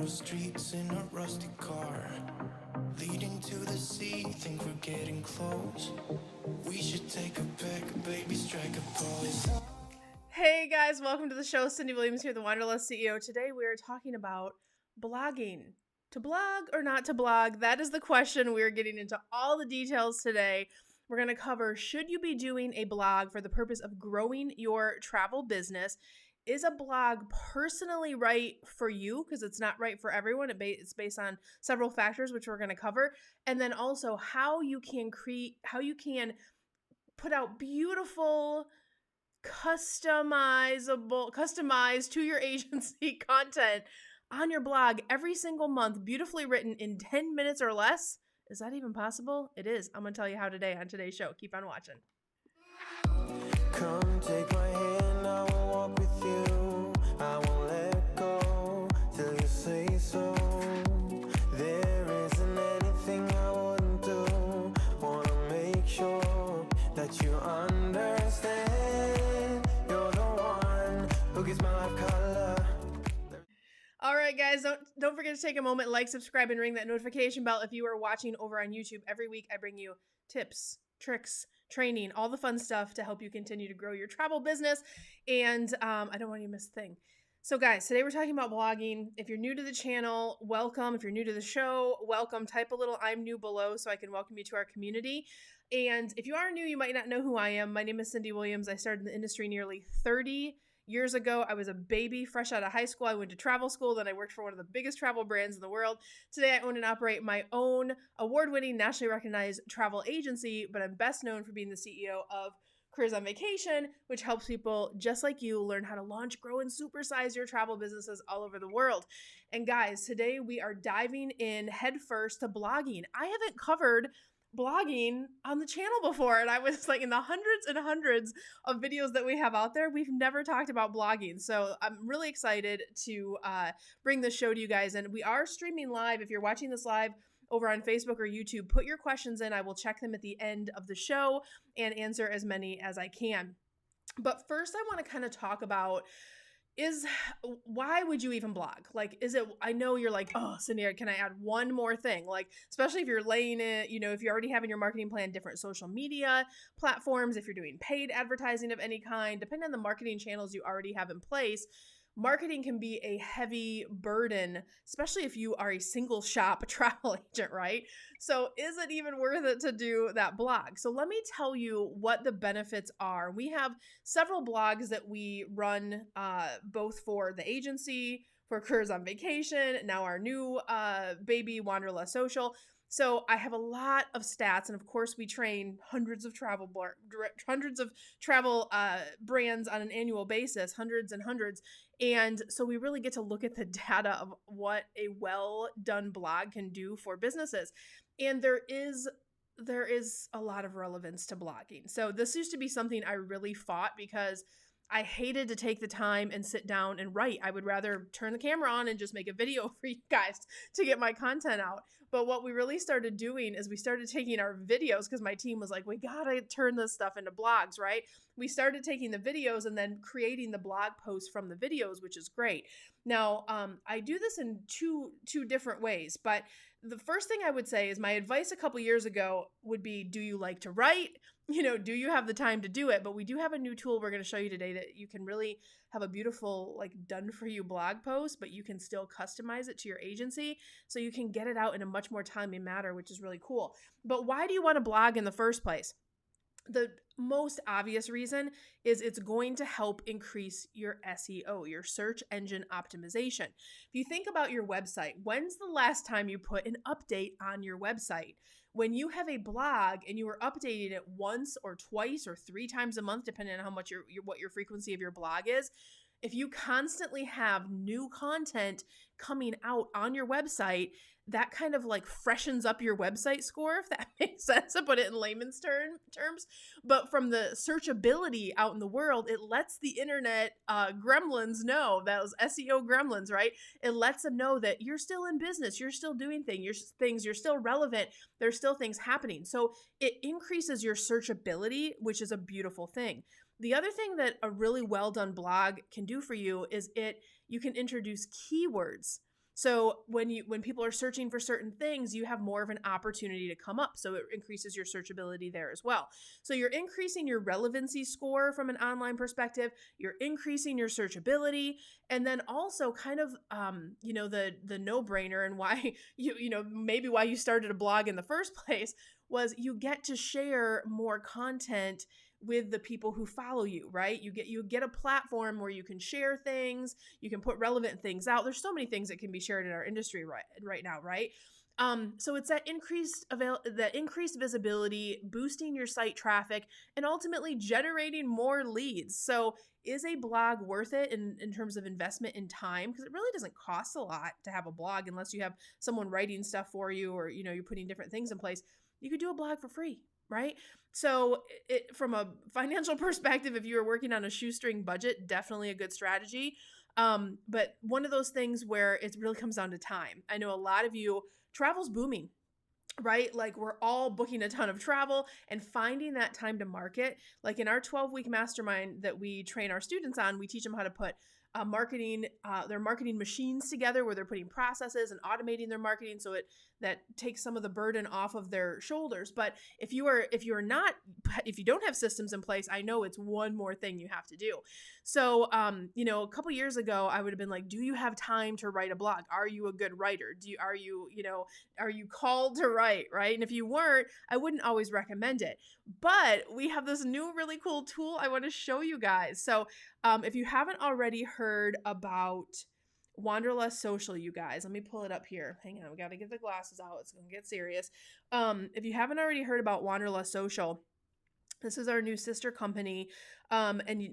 narrow streets in a rusty car, leading to the sea, think we're getting close. We should take a pic, baby, strike a pose. Hey guys, welcome to the show. Cyndi Williams here, the Wanderlust CEO. Today we are talking about blogging. To blog or not to blog? That is the question. We're getting into all the details today. We're going to cover, should you be doing a blog for the purpose of growing your travel business? Is a blog personally right for you? Because it's not right for everyone. It's based on several factors, which we're going to cover. And then also how you can put out beautiful, customized to your agency content on your blog every single month, beautifully written in 10 minutes or less. Is that even possible? It is. I'm going to tell you how today on today's show. Keep on watching. Come take my hand, I will walk with you. I won't let go till you say so. There isn't anything I wouldn't do. Wanna make sure that you understand. You're the one who gives my life color. All right, guys, don't forget to take a moment, like, subscribe, and ring that notification bell. If you are watching over on YouTube, every week I bring you tips, tricks, training, all the fun stuff to help you continue to grow your travel business. And I don't want you to miss a thing. So guys, today we're talking about blogging. If you're new to the channel, welcome. If you're new to the show, welcome. Type a little "I'm new" below so I can welcome you to our community. And if you are new, you might not know who I am. My name is Cyndi Williams. I started in the industry nearly 30 years ago. I was a baby fresh out of high school. I went to travel school. Then I worked for one of the biggest travel brands in the world. Today, I own and operate my own award-winning, nationally recognized travel agency, but I'm best known for being the CEO of Careers on Vacation, which helps people just like you learn how to launch, grow, and supersize your travel businesses all over the world. And guys, today we are diving in headfirst to blogging. I haven't covered blogging on the channel before, and I was like, in the hundreds and hundreds of videos that we have out there, we've never talked about blogging. So I'm really excited to bring this show to you guys. And we are streaming live. If you're watching this live over on Facebook or YouTube, put your questions in. I will check them at the end of the show and answer as many as I can. But first, I want to kind of talk about why would you even blog? Like, I know you're like, oh, Cyndi, can I add one more thing? Like, especially if you're laying it, if you already have in your marketing plan different social media platforms, if you're doing paid advertising of any kind, depending on the marketing channels you already have in place, marketing can be a heavy burden, especially if you are a single shop travel agent, right? So is it even worth it to do that blog? So let me tell you what the benefits are. We have several blogs that we run both for the agency, for Careers on Vacation, now our new baby, Wanderlust Social. So I have a lot of stats, and of course we train hundreds of travel brands on an annual basis, hundreds and hundreds. And so we really get to look at the data of what a well-done blog can do for businesses. And there is a lot of relevance to blogging. So this used to be something I really fought because I hated to take the time and sit down and write. I would rather turn the camera on and just make a video for you guys to get my content out. But what we really started doing is we started taking our videos, because my team was like, we gotta turn this stuff into blogs, right? We started taking the videos and then creating the blog posts from the videos, which is great. Now, I do this in two different ways, but the first thing I would say is my advice a couple years ago would be, do you like to write? Do you have the time to do it? But we do have a new tool we're going to show you today that you can really have a beautiful, like, done for you blog post, but you can still customize it to your agency so you can get it out in a much more timely manner, which is really cool. But why do you want to blog in the first place? The most obvious reason is it's going to help increase your SEO, your search engine optimization. If you think about your website, when's the last time you put an update on your website? When you have a blog and you are updating it once or twice or 3 times a month, depending on how much what your frequency of your blog is, if you constantly have new content coming out on your website, that kind of like freshens up your website score, if that makes sense to put it in layman's terms. But from the searchability out in the world, it lets the internet gremlins know, those SEO gremlins, right? It lets them know that you're still in business, you're still doing things, you're still relevant, there's still things happening. So it increases your searchability, which is a beautiful thing. The other thing that a really well done blog can do for you is you can introduce keywords. So when people are searching for certain things, you have more of an opportunity to come up. So it increases your searchability there as well. So you're increasing your relevancy score from an online perspective. You're increasing your searchability, and then also kind of the no-brainer, and why maybe why you started a blog in the first place, was you get to share more content with the people who follow you, right? You get a platform where you can share things, you can put relevant things out. There's so many things that can be shared in our industry right now, right? So it's that increased visibility, boosting your site traffic, and ultimately generating more leads. So is a blog worth it in terms of investment in time? Because it really doesn't cost a lot to have a blog unless you have someone writing stuff for you, or you're putting different things in place. You could do a blog for free, right? So from a financial perspective, if you were working on a shoestring budget, definitely a good strategy. But one of those things where it really comes down to time. I know a lot of you, travel's booming, right? Like we're all booking a ton of travel, and finding that time to market. Like in our 12-week mastermind that we train our students on, we teach them how to put their marketing machines together, where they're putting processes and automating their marketing, so that takes some of the burden off of their shoulders. But if you don't have systems in place, I know it's one more thing you have to do. So a couple years ago, I would have been like, do you have time to write a blog? Are you a good writer? Are you called to write, right? And if you weren't, I wouldn't always recommend it. But we have this new really cool tool I want to show you guys. So if you haven't already heard about Wanderlust Social, you guys, let me pull it up here. Hang on, we got to get the glasses out. It's going to get serious. If you haven't already heard about Wanderlust Social, this is our new sister company. And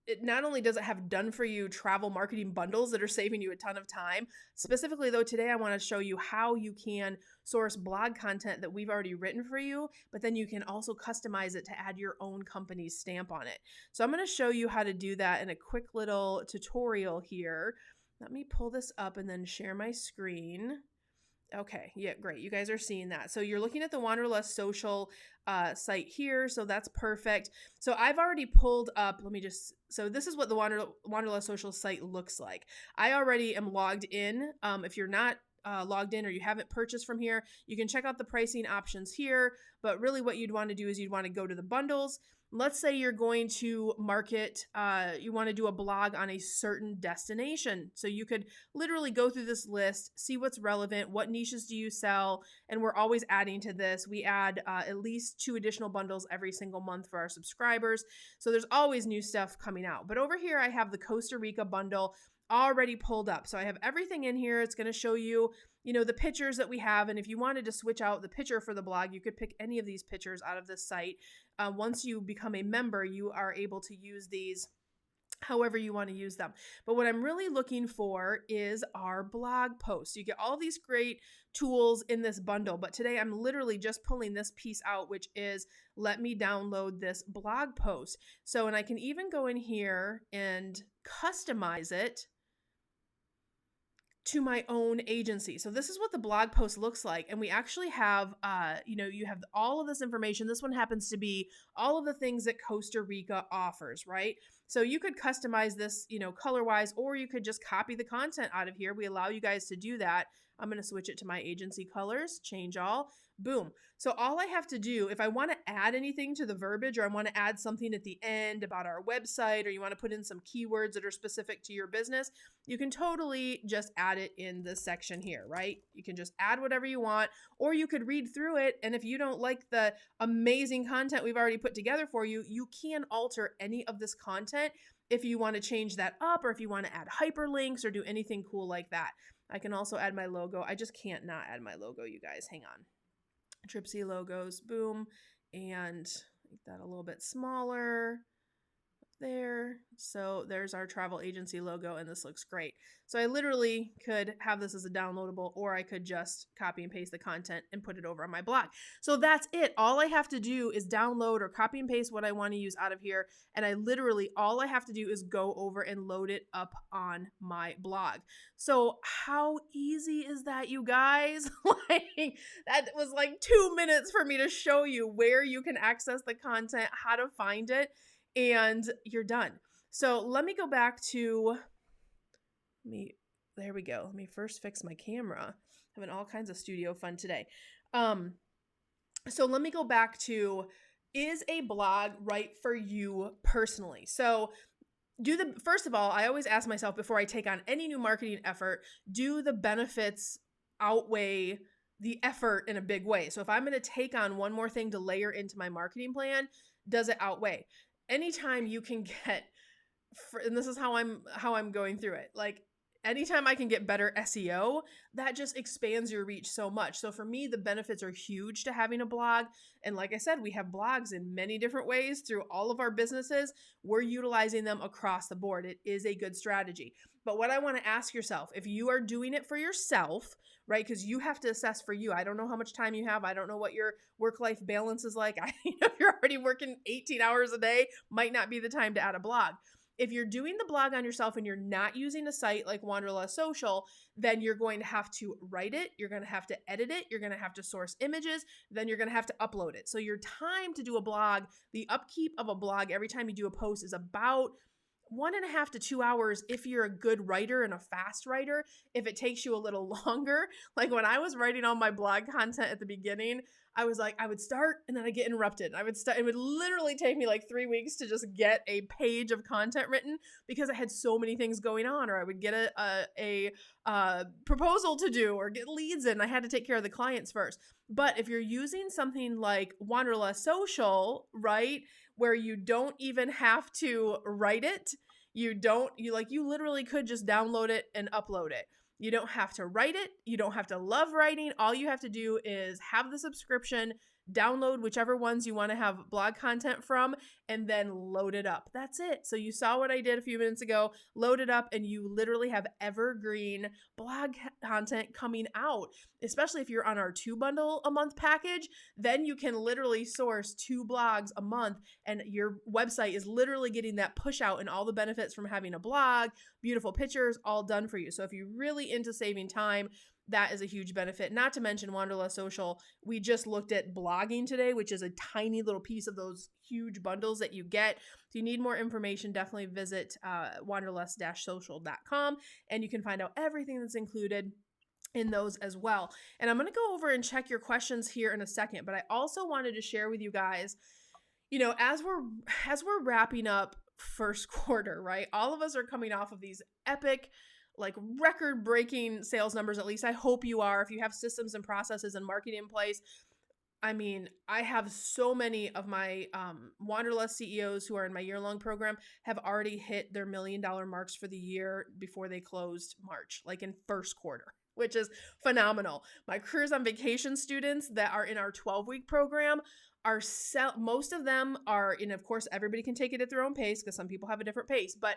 it not only does it have done for you travel marketing bundles that are saving you a ton of time. Specifically though, today I want to show you how you can source blog content that we've already written for you, but then you can also customize it to add your own company's stamp on it. So I'm going to show you how to do that in a quick little tutorial here. Let me pull this up and then share my screen. Okay, yeah, great. You guys are seeing that. So you're looking at the Wanderlust Social site here. So that's perfect. So I've already pulled up, so this is what the Wanderlust Social site looks like. I already am logged in. If you're not logged in or you haven't purchased from here, you can check out the pricing options here. But really what you'd want to do is you'd want to go to the bundles. Let's say you're going to market, you want to do a blog on a certain destination. So you could literally go through this list, see what's relevant, what niches do you sell, and we're always adding to this. We add at least 2 additional bundles every single month for our subscribers. So there's always new stuff coming out. But over here, I have the Costa Rica bundle already pulled up. So I have everything in here. It's going to show you, the pictures that we have. And if you wanted to switch out the picture for the blog, you could pick any of these pictures out of this site. Once you become a member, you are able to use these however you want to use them. But what I'm really looking for is our blog posts. You get all these great tools in this bundle, but today I'm literally just pulling this piece out, which is let me download this blog post. So, and I can even go in here and customize it to my own agency. So this is what the blog post looks like. And we actually have, you have all of this information. This one happens to be all of the things that Costa Rica offers, right? So you could customize this, color-wise, or you could just copy the content out of here. We allow you guys to do that. I'm going to switch it to my agency colors, change all, boom. So all I have to do, if I want to add anything to the verbiage, or I want to add something at the end about our website, or you want to put in some keywords that are specific to your business, you can totally just add it in this section here, right? You can just add whatever you want, or you could read through it. And if you don't like the amazing content we've already put together for you, you can alter any of this content if you want to change that up, or if you want to add hyperlinks or do anything cool like that. I can also add my logo. I just can't not add my logo, you guys. Hang on. Tripsy logos, boom. And make that a little bit smaller. There. So there's our travel agency logo, and this looks great. So I literally could have this as a downloadable, or I could just copy and paste the content and put it over on my blog. So that's it. All I have to do is download or copy and paste what I want to use out of here. And all I have to do is go over and load it up on my blog. So how easy is that, you guys? That was like 2 minutes for me to show you where you can access the content, how to find it, and you're done. So let me go back to there we go. Let me first fix my camera. Having all kinds of studio fun today. So let me go back to, is a blog right for you personally? So first of all, I always ask myself before I take on any new marketing effort, do the benefits outweigh the effort in a big way? So if I'm going to take on one more thing to layer into my marketing plan, does it outweigh? Anytime you can get, and this is how I'm going through it, like anytime I can get better SEO, that just expands your reach so much. So for me, the benefits are huge to having a blog. And like I said, we have blogs in many different ways through all of our businesses. We're utilizing them across the board. It is a good strategy. But what I want to ask yourself, if you are doing it for yourself, right? Because you have to assess for you. I don't know how much time you have. I don't know what your work-life balance is like. If you're already working 18 hours a day, might not be the time to add a blog. If you're doing the blog on yourself and you're not using a site like Wanderlust Social, then you're going to have to write it. You're going to have to edit it. You're going to have to source images. Then you're going to have to upload it. So your time to do a blog, the upkeep of a blog every time you do a post is about 1.5 to 2 hours if you're a good writer and a fast writer. If it takes you a little longer, like when I was writing all my blog content at the beginning, I was like, I would start and then I get interrupted. It would literally take me like 3 weeks to just get a page of content written because I had so many things going on, or I would get a proposal to do or get leads in. I had to take care of the clients first. But if you're using something like Wanderlust Social, right, where you don't even have to write it, you literally could just download it and upload it. You don't have to write it. You don't have to love writing. All you have to do is have the subscription, download whichever ones you want to have blog content from, and then load it up. That's it. So you saw what I did a few minutes ago, load it up, and you literally have evergreen blog content coming out. Especially if you're on our 2-bundle a month package, then you can literally source 2 blogs a month, and your website is literally getting that push out and all the benefits from having a blog, beautiful pictures, all done for you. So if you're really into saving time, that is a huge benefit. Not to mention Wanderlust Social. We just looked at blogging today, which is a tiny little piece of those huge bundles that you get. If you need more information, definitely visit wanderlust-social.com, and you can find out everything that's included in those as well. And I'm going to go over and check your questions here in a second, but I also wanted to share with you guys, as we're wrapping up first quarter, right? All of us are coming off of these epic, like record-breaking sales numbers. At least I hope you are. If you have systems and processes and marketing in place. I mean, I have so many of my Wanderlust CEOs who are in my year-long program have already hit their $1 million marks for the year before they closed March, like in first quarter, which is phenomenal. My Careers on Vacation students that are in our 12-week program most of them are, and of course, everybody can take it at their own pace because some people have a different pace, but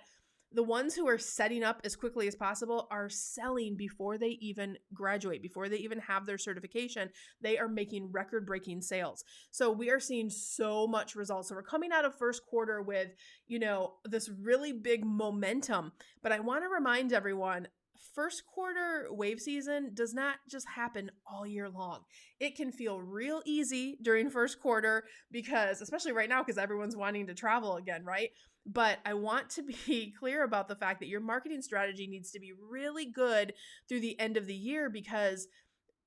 the ones who are setting up as quickly as possible are selling before they even graduate, before they even have their certification. They are making record-breaking sales. So we are seeing so much results. So we're coming out of first quarter with, this really big momentum. But I want to remind everyone, first quarter wave season does not just happen all year long. It can feel real easy during first quarter because, especially right now, because everyone's wanting to travel again, right? But I want to be clear about the fact that your marketing strategy needs to be really good through the end of the year because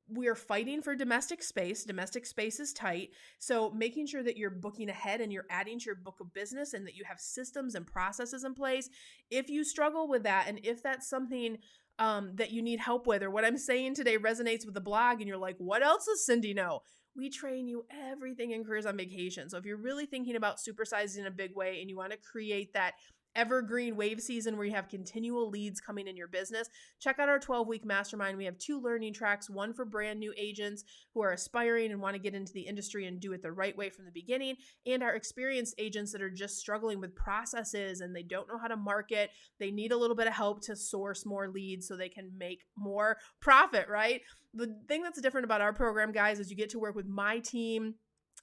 we are fighting for domestic space. Domestic space is tight. So making sure that you're booking ahead and you're adding to your book of business and that you have systems and processes in place. If you struggle with that, and if that's something that you need help with, or what I'm saying today resonates with the blog and you're like, what else does Cyndi know? We train you everything in Careers on Vacation. So if you're really thinking about supersizing in a big way and you want to create that evergreen wave season where you have continual leads coming in your business, check out our 12-week mastermind. We have 2 learning tracks, one for brand new agents who are aspiring and want to get into the industry and do it the right way from the beginning, and our experienced agents that are just struggling with processes and they don't know how to market. They need a little bit of help to source more leads so they can make more profit, right? The thing that's different about our program, guys, is you get to work with my team,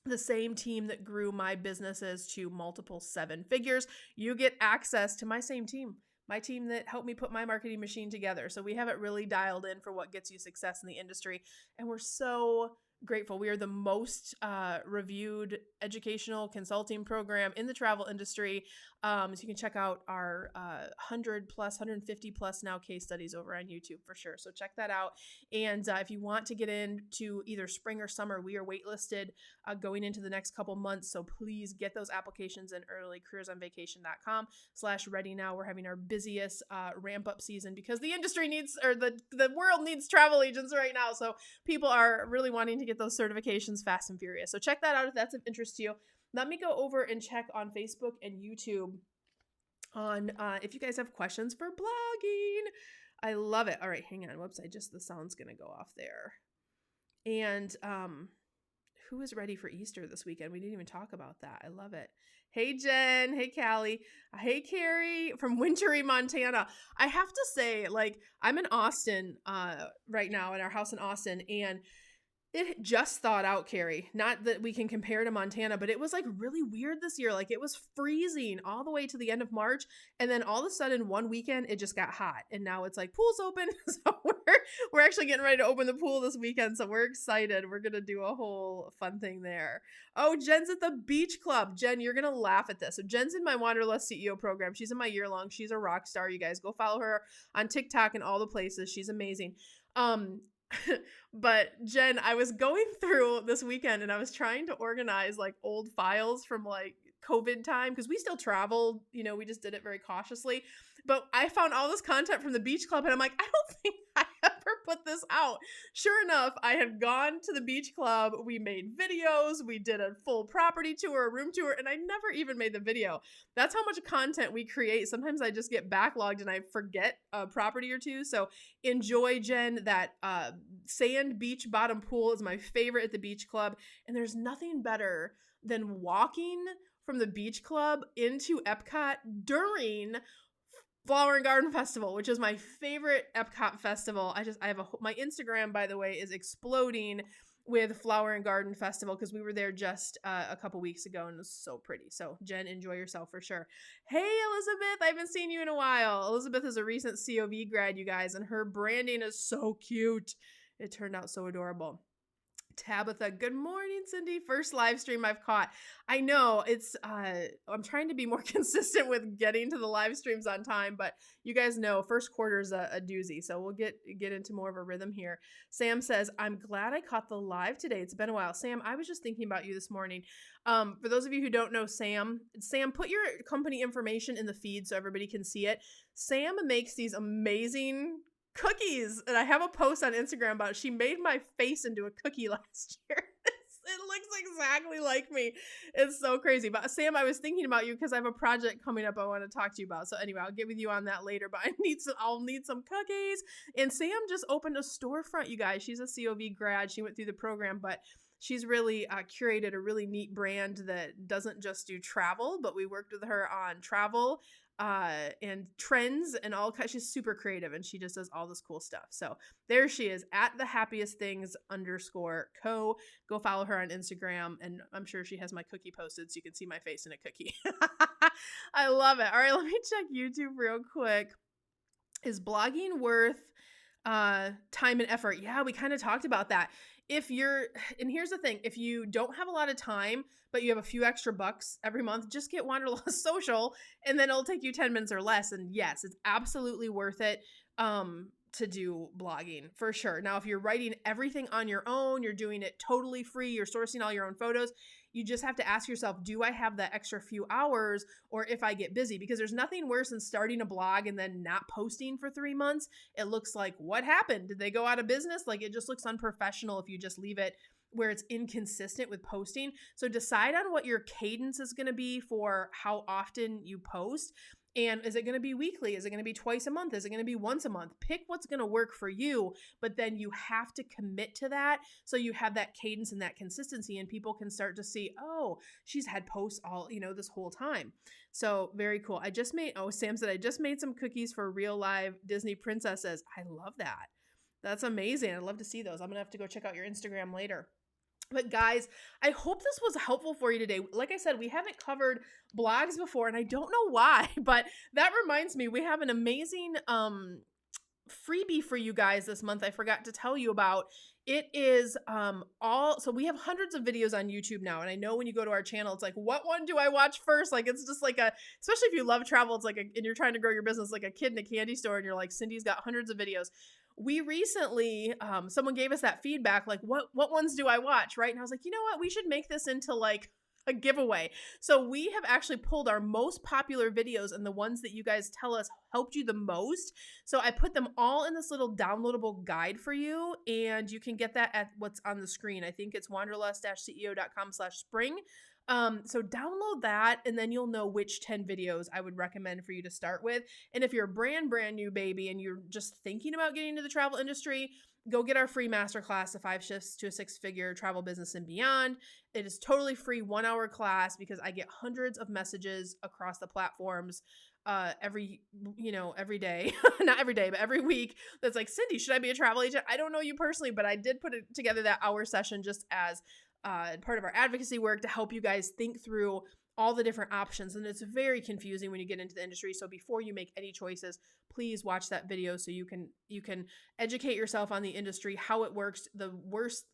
the same team that grew my businesses to multiple 7 figures. You get access to my same team, my team that helped me put my marketing machine together. So we have it really dialed in for what gets you success in the industry. And we're so grateful. We are the most reviewed educational consulting program in the travel industry. So you can check out our 100 plus, 150 plus now case studies over on YouTube for sure. So check that out. And if you want to get into either spring or summer, we are waitlisted going into the next couple months. So please get those applications in early. careersonvacation.com/ready now. We're having our busiest ramp up season because the industry needs, or the world needs travel agents right now. So people are really wanting to get those certifications fast and furious. So check that out if that's of interest to you. Let me go over and check on Facebook and YouTube on if you guys have questions for blogging. I love it. All right, hang on. Whoops, the sound's going to go off there. And who is ready for Easter this weekend? We didn't even talk about that. I love it. Hey, Jen. Hey, Callie. Hey, Carrie from wintry Montana. I have to say, like, I'm in Austin right now at our house in Austin, and it just thawed out, Carrie. Not that we can compare to Montana, but it was like really weird this year. Like it was freezing all the way to the end of March. And then all of a sudden one weekend, it just got hot. And now it's like pool's open. So we're actually getting ready to open the pool this weekend. So we're excited. We're going to do a whole fun thing there. Oh, Jen's at the beach club. Jen, you're going to laugh at this. So Jen's in my Wanderlust CEO program. She's in my year long. She's a rock star. You guys go follow her on TikTok and all the places. She's amazing. But Jen, I was going through this weekend and I was trying to organize like old files from like COVID time because we still traveled, we just did it very cautiously. But I found all this content from the beach club and I'm like, I don't think I ever put this out. Sure enough, I had gone to the beach club. We made videos. We did a full property tour, a room tour, and I never even made the video. That's how much content we create. Sometimes I just get backlogged and I forget a property or two. So enjoy, Jen. That sand beach bottom pool is my favorite at the beach club. And there's nothing better than walking from the beach club into Epcot during Flower and Garden Festival, which is my favorite Epcot festival. My Instagram, by the way, is exploding with Flower and Garden Festival because we were there just a couple weeks ago and it was so pretty. So Jen, enjoy yourself for sure. Hey, Elizabeth, I haven't seen you in a while. Elizabeth is a recent COV grad, you guys, and her branding is so cute. It turned out so adorable. Tabitha, good morning, Cyndi. First live stream I've caught. I know it's I'm trying to be more consistent with getting to the live streams on time, but you guys know first quarter is a doozy, so we'll get into more of a rhythm here. Sam says, I'm glad I caught the live today. It's been a while. Sam, I was just thinking about you this morning. For those of you who don't know Sam, put your company information in the feed so everybody can see it. Sam makes these amazing cookies, and I have a post on Instagram about it. She made my face into a cookie last year. It looks exactly like me. It's so crazy. But Sam, I was thinking about you because I have a project coming up I want to talk to you about. So anyway, I'll get with you on that later. But I'll need some cookies. And Sam just opened a storefront, you guys. She's a COV grad. She went through the program, but she's really curated a really neat brand that doesn't just do travel, but we worked with her on travel and trends and all kinds. She's super creative and she just does all this cool stuff. So there she is at the happiest things _co. Go follow her on Instagram, and I'm sure she has my cookie posted so you can see my face in a cookie. I love it. All right, let me check YouTube real quick. Is blogging worth time and effort? Yeah, we kind of talked about that. And here's the thing, if you don't have a lot of time, but you have a few extra bucks every month, just get Wanderlust Social, and then it'll take you 10 minutes or less. And yes, it's absolutely worth it to do blogging for sure. Now, if you're writing everything on your own, you're doing it totally free, you're sourcing all your own photos, you just have to ask yourself, do I have that extra few hours, or if I get busy? Because there's nothing worse than starting a blog and then not posting for 3 months. It looks like, what happened? Did they go out of business? Like, it just looks unprofessional if you just leave it where it's inconsistent with posting. So decide on what your cadence is going to be for how often you post. And is it going to be weekly? Is it going to be twice a month? Is it going to be once a month? Pick what's going to work for you, but then you have to commit to that so you have that cadence and that consistency, and people can start to see, oh, she's had posts all, this whole time. So very cool. Sam said, I just made some cookies for real live Disney princesses. I love that. That's amazing. I'd love to see those. I'm going to have to go check out your Instagram later. But guys, I hope this was helpful for you today. Like I said, we haven't covered blogs before, and I don't know why, but that reminds me, we have an amazing freebie for you guys this month I forgot to tell you about. It is so we have hundreds of videos on YouTube now, and I know when you go to our channel it's like, what one do I watch first? Like, it's just like especially if you love travel, it's like and you're trying to grow your business like a kid in a candy store, and you're like, Cindy's got hundreds of videos. We recently someone gave us that feedback, like, what ones do I watch, right? And I was like, you know what, we should make this into like a giveaway. So we have actually pulled our most popular videos and the ones that you guys tell us helped you the most. So I put them all in this little downloadable guide for you, and you can get that at what's on the screen. I think it's wanderlust-ceo.com/spring. So download that, and then you'll know which 10 videos I would recommend for you to start with. And if you're brand new baby and you're just thinking about getting into the travel industry, go get our free masterclass, the 5 shifts to a 6-figure travel business and beyond. It is totally free, 1-hour class, because I get hundreds of messages across the platforms every day, not every day, but every week, that's like, Cyndi, should I be a travel agent? I don't know you personally, but I did put it together, that hour session, just as part of our advocacy work to help you guys think through all the different options. And it's very confusing when you get into the industry. So before you make any choices, please watch that video so you can educate yourself on the industry, how it works. The worst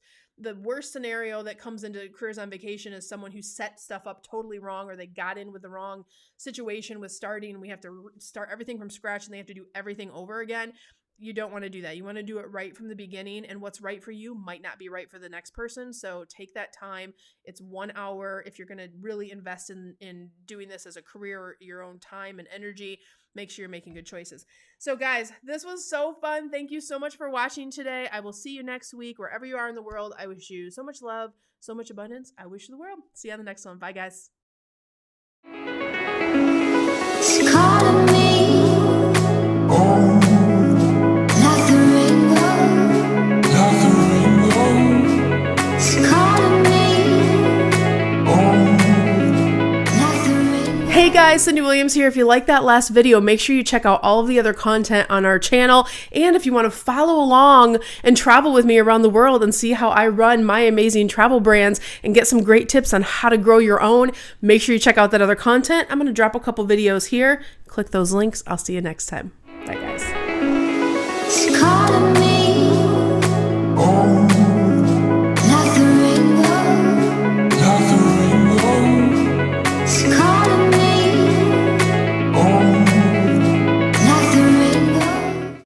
scenario that comes into Careers on Vacation is someone who set stuff up totally wrong, or they got in with the wrong situation with starting. We have to start everything from scratch, and they have to do everything over again. You don't want to do that. You want to do it right from the beginning, and what's right for you might not be right for the next person. So take that time. It's 1 hour. If you're going to really invest in doing this as a career, your own time and energy, make sure you're making good choices. So guys, this was so fun. Thank you so much for watching today. I will see you next week, wherever you are in the world. I wish you so much love, so much abundance. I wish you the world. See you on the next one. Bye, guys. It's calling me, like the rainbow. It's calling me, like the rainbow. Hey guys, Cyndi Williams here. If you like that last video, make sure you check out all of the other content on our channel. And if you want to follow along and travel with me around the world and see how I run my amazing travel brands and get some great tips on how to grow your own, make sure you check out that other content. I'm going to drop a couple videos here. Click those links. I'll see you next time. Bye guys.